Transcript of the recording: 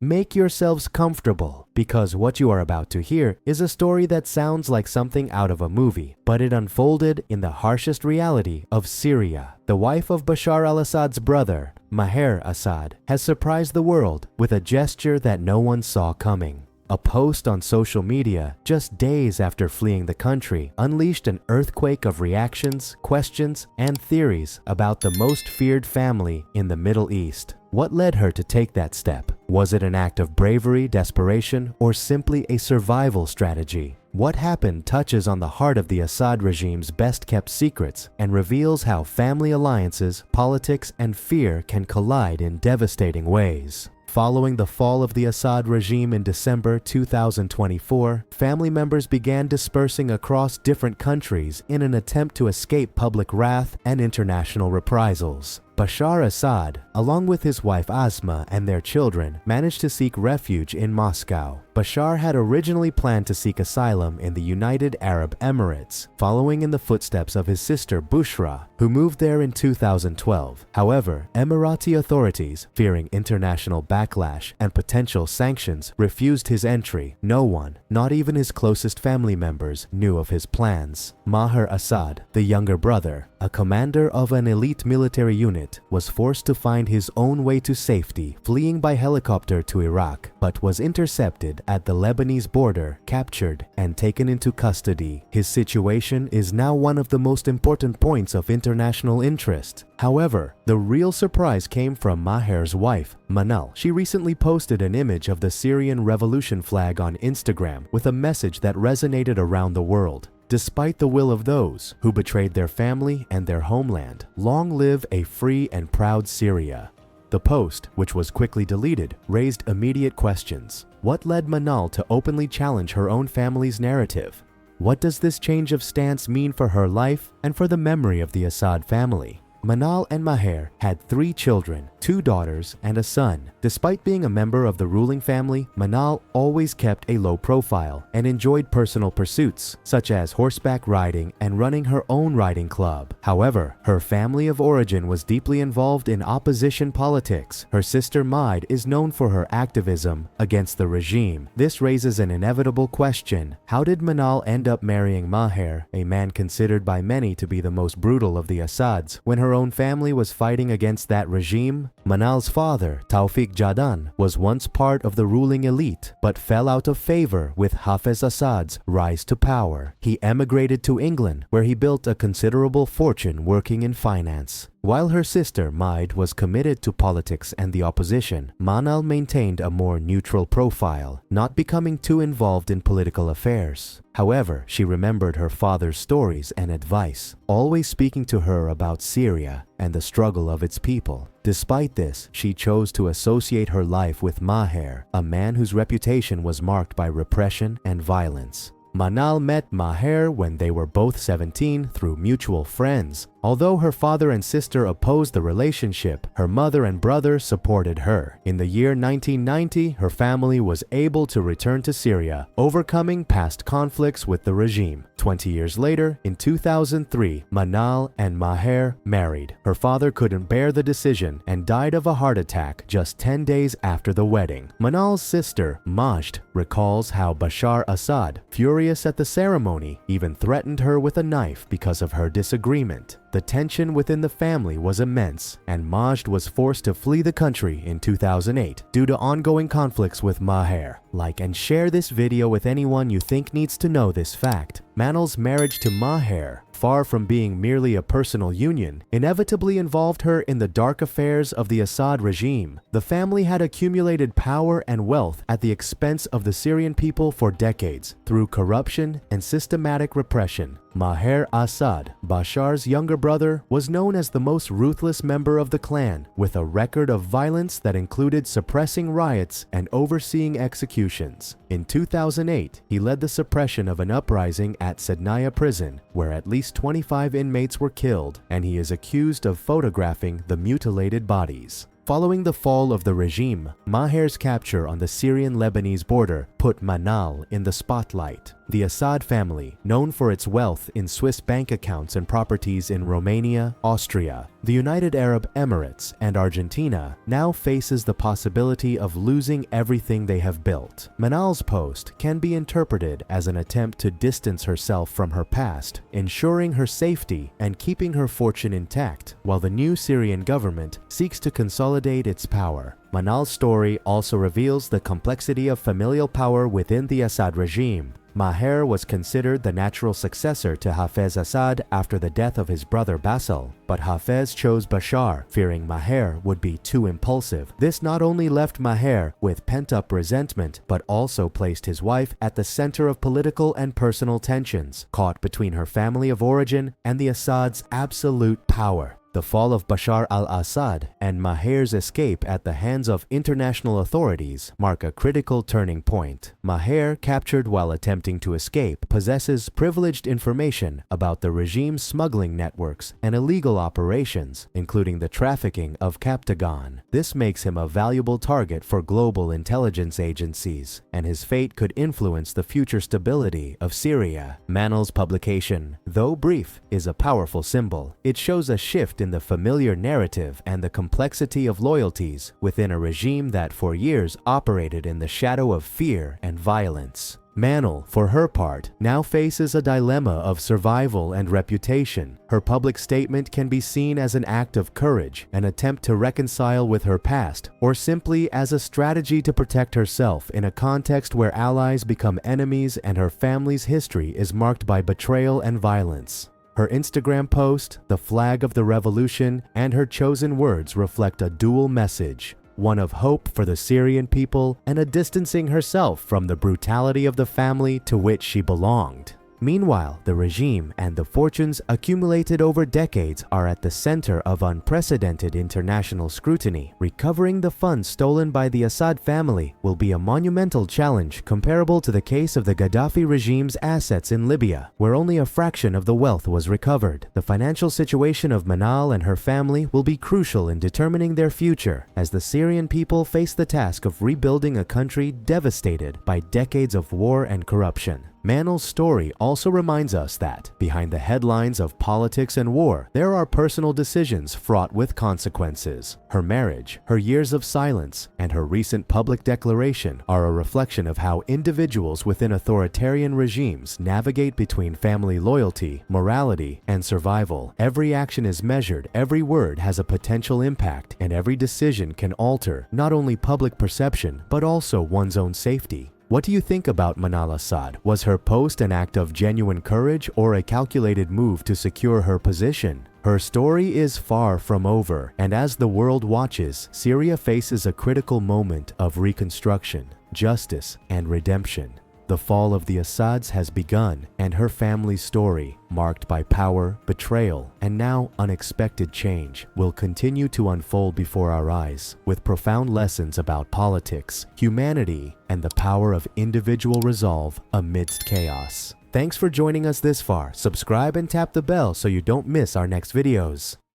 Make yourselves comfortable, because what you are about to hear is a story that sounds like something out of a movie, but it unfolded in the harshest reality of Syria. The wife of Bashar al-Assad's brother, Maher Assad, has surprised the world with a gesture that no one saw coming. A post on social media just days after fleeing the country unleashed an earthquake of reactions, questions, and theories about the most feared family in the Middle East. What led her to take that step? Was it an act of bravery, desperation, or simply a survival strategy? What happened touches on the heart of the Assad regime's best-kept secrets and reveals how family alliances, politics, and fear can collide in devastating ways. Following the fall of the Assad regime in December 2024, family members began dispersing across different countries in an attempt to escape public wrath and international reprisals. Bashar Assad, along with his wife Asma and their children, managed to seek refuge in Moscow. Bashar had originally planned to seek asylum in the United Arab Emirates, following in the footsteps of his sister Bushra, who moved there in 2012. However, Emirati authorities, fearing international backlash and potential sanctions, refused his entry. No one, not even his closest family members, knew of his plans. Maher Assad, the younger brother, a commander of an elite military unit, was forced to find his own way to safety, fleeing by helicopter to Iraq, but was intercepted at the Lebanese border, captured, and taken into custody. His situation is now one of the most important points of international interest. However, the real surprise came from Maher's wife, Manal. She recently posted an image of the Syrian revolution flag on Instagram with a message that resonated around the world. Despite the will of those who betrayed their family and their homeland, long live a free and proud Syria. The post, which was quickly deleted, raised immediate questions. What led Manal to openly challenge her own family's narrative? What does this change of stance mean for her life and for the memory of the Assad family? Manal and Maher had 3 children, 2 daughters and a son. Despite being a member of the ruling family, Manal always kept a low profile and enjoyed personal pursuits, such as horseback riding and running her own riding club. However, her family of origin was deeply involved in opposition politics. Her sister Maid is known for her activism against the regime. This raises an inevitable question. How did Manal end up marrying Maher, a man considered by many to be the most brutal of the Assads, when her own family was fighting against that regime? Manal's father, Tawfiq Jadan, was once part of the ruling elite, but fell out of favor with Hafez Assad's rise to power. He emigrated to England, where he built a considerable fortune working in finance. While her sister Maid was committed to politics and the opposition, Manal maintained a more neutral profile, not becoming too involved in political affairs. However, she remembered her father's stories and advice, always speaking to her about Syria and the struggle of its people. Despite this, she chose to associate her life with Maher, a man whose reputation was marked by repression and violence. Manal met Maher when they were both 17 through mutual friends. Although her father and sister opposed the relationship, her mother and brother supported her. In the year 1990, her family was able to return to Syria, overcoming past conflicts with the regime. 20 years later, in 2003, Manal and Maher married. Her father couldn't bear the decision and died of a heart attack just 10 days after the wedding. Manal's sister, Majd, recalls how Bashar Assad, furious at the ceremony, even threatened her with a knife because of her disagreement. The tension within the family was immense, and Majd was forced to flee the country in 2008 due to ongoing conflicts with Maher. Like and share this video with anyone you think needs to know this fact. Manal's marriage to Maher, far from being merely a personal union, inevitably involved her in the dark affairs of the Assad regime. The family had accumulated power and wealth at the expense of the Syrian people for decades, through corruption and systematic repression. Maher Assad, Bashar's younger brother, was known as the most ruthless member of the clan, with a record of violence that included suppressing riots and overseeing executions. In 2008, he led the suppression of an uprising at Sednaya prison, where at least 25 inmates were killed, and he is accused of photographing the mutilated bodies. Following the fall of the regime, Maher's capture on the Syrian-Lebanese border put Manal in the spotlight. The Assad family, known for its wealth in Swiss bank accounts and properties in Romania, Austria, the United Arab Emirates, and Argentina, now faces the possibility of losing everything they have built. Manal's post can be interpreted as an attempt to distance herself from her past, ensuring her safety and keeping her fortune intact, while the new Syrian government seeks to consolidate its power. Manal's story also reveals the complexity of familial power within the Assad regime. Maher was considered the natural successor to Hafez Assad after the death of his brother Basil, but Hafez chose Bashar, fearing Maher would be too impulsive. This not only left Maher with pent-up resentment, but also placed his wife at the center of political and personal tensions, caught between her family of origin and the Assad's absolute power. The fall of Bashar al-Assad and Maher's escape at the hands of international authorities mark a critical turning point. Maher, captured while attempting to escape, possesses privileged information about the regime's smuggling networks and illegal operations, including the trafficking of Captagon. This makes him a valuable target for global intelligence agencies, and his fate could influence the future stability of Syria. Manal's publication, though brief, is a powerful symbol. It shows a shift in the familiar narrative and the complexity of loyalties within a regime that for years operated in the shadow of fear and violence. Manal, for her part, now faces a dilemma of survival and reputation. Her public statement can be seen as an act of courage, an attempt to reconcile with her past, or simply as a strategy to protect herself in a context where allies become enemies and her family's history is marked by betrayal and violence. Her Instagram post, the flag of the revolution, and her chosen words reflect a dual message, one of hope for the Syrian people and a distancing herself from the brutality of the family to which she belonged. Meanwhile, the regime and the fortunes accumulated over decades are at the center of unprecedented international scrutiny. Recovering the funds stolen by the Assad family will be a monumental challenge comparable to the case of the Gaddafi regime's assets in Libya, where only a fraction of the wealth was recovered. The financial situation of Manal and her family will be crucial in determining their future, as the Syrian people face the task of rebuilding a country devastated by decades of war and corruption. Manal's story also reminds us that, behind the headlines of politics and war, there are personal decisions fraught with consequences. Her marriage, her years of silence, and her recent public declaration are a reflection of how individuals within authoritarian regimes navigate between family loyalty, morality, and survival. Every action is measured, every word has a potential impact, and every decision can alter not only public perception, but also one's own safety. What do you think about Manal Assad? Was her post an act of genuine courage or a calculated move to secure her position? Her story is far from over, and as the world watches, Syria faces a critical moment of reconstruction, justice, and redemption. The fall of the Assads has begun, and her family's story, marked by power, betrayal, and now unexpected change, will continue to unfold before our eyes, with profound lessons about politics, humanity, and the power of individual resolve amidst chaos. Thanks for joining us this far. Subscribe and tap the bell so you don't miss our next videos.